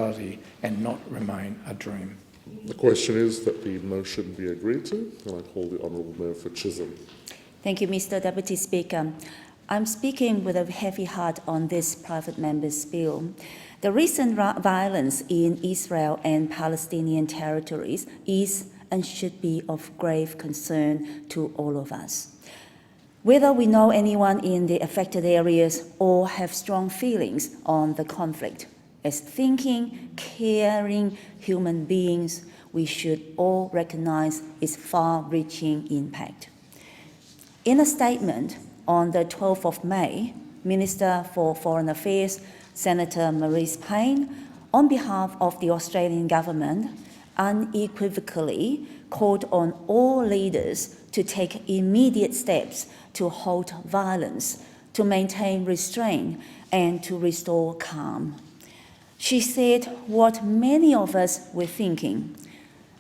and not remain a dream. The question is that the motion be agreed to, and I call the Honourable Member for Chisholm. Thank you, Mr. Deputy Speaker. I'm speaking with a heavy heart on this private member's bill. The recent violence in Israel and Palestinian territories is and should be of grave concern to all of us. Whether we know anyone in the affected areas or have strong feelings on the conflict, as thinking, caring human beings, we should all recognize its far-reaching impact. In a statement on the 12th of May, Minister for Foreign Affairs, Senator Marise Payne, on behalf of the Australian government, unequivocally called on all leaders to take immediate steps to halt violence, to maintain restraint, and to restore calm. She said what many of us were thinking: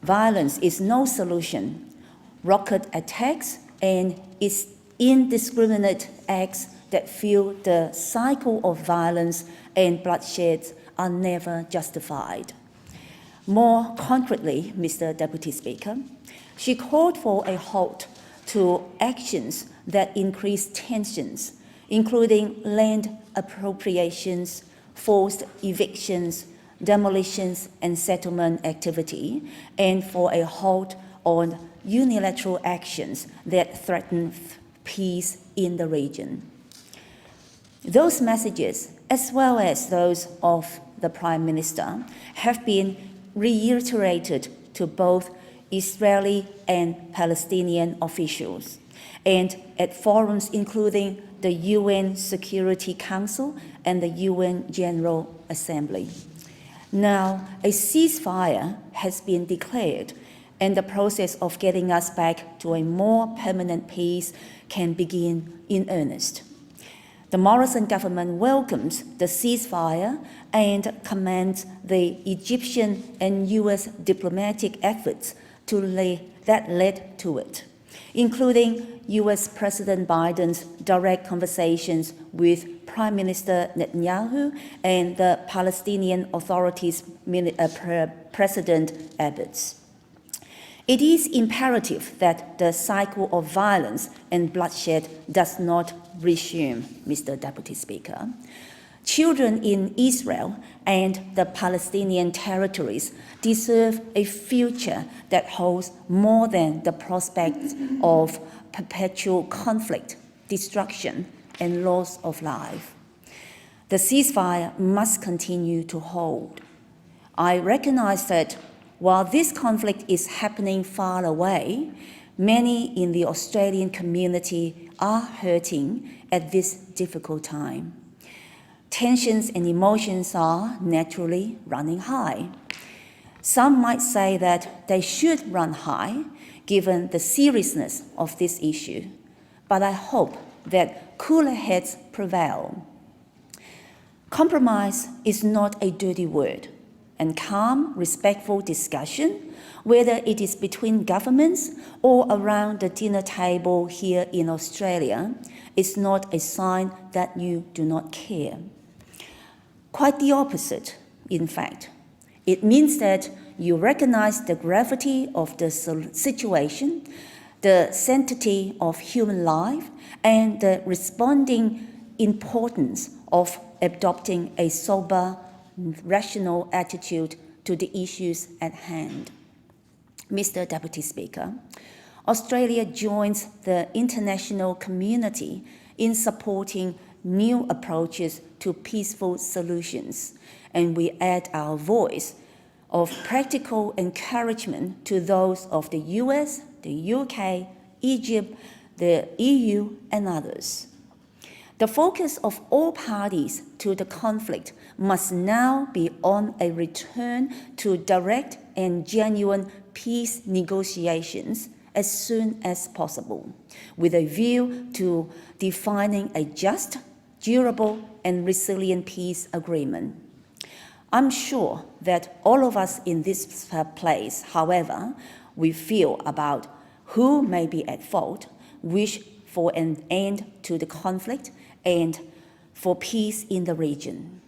violence is no solution. Rocket attacks and its indiscriminate acts that fuel the cycle of violence and bloodshed are never justified. More concretely, Mr. Deputy Speaker, she called for a halt to actions that increase tensions, including land appropriations, forced evictions, demolitions, and settlement activity, and for a halt on unilateral actions that threaten peace in the region. Those messages, as well as those of the Prime Minister, have been reiterated to both Israeli and Palestinian officials, and at forums including the UN Security Council and the UN General Assembly. Now, a ceasefire has been declared, and the process of getting us back to a more permanent peace can begin in earnest. The Morrison government welcomes the ceasefire and commends the Egyptian and US diplomatic efforts that led to it, including US President Biden's direct conversations with Prime Minister Netanyahu and the Palestinian Authority's President Abbas. It is imperative that the cycle of violence and bloodshed does not resume, Mr. Deputy Speaker. Children in Israel and the Palestinian territories deserve a future that holds more than the prospect of perpetual conflict, destruction, and loss of life. The ceasefire must continue to hold. I recognize that while this conflict is happening far away, many in the Australian community are hurting at this difficult time. Tensions and emotions are naturally running high. Some might say that they should run high given the seriousness of this issue, but I hope that cooler heads prevail. Compromise is not a dirty word, and calm, respectful discussion, whether it is between governments or around the dinner table here in Australia, is not a sign that you do not care. Quite the opposite, in fact. It means that you recognize the gravity of the situation, the sanctity of human life, and the responding importance of adopting a sober, rational attitude to the issues at hand. Mr. Deputy Speaker, Australia joins the international community in supporting new approaches to peaceful solutions, and we add our voice of practical encouragement to those of the US, the UK, Egypt, the EU, and others. The focus of all parties to the conflict must now be on a return to direct and genuine peace negotiations as soon as possible, with a view to defining a just, durable, and resilient peace agreement. I'm sure that all of us in this place, however we feel about who may be at fault, wish for an end to the conflict and for peace in the region.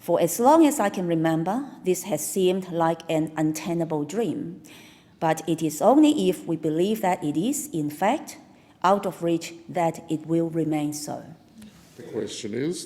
For as long as I can remember, this has seemed like an untenable dream. But it is only if we believe that it is, in fact, out of reach that it will remain so. The question is,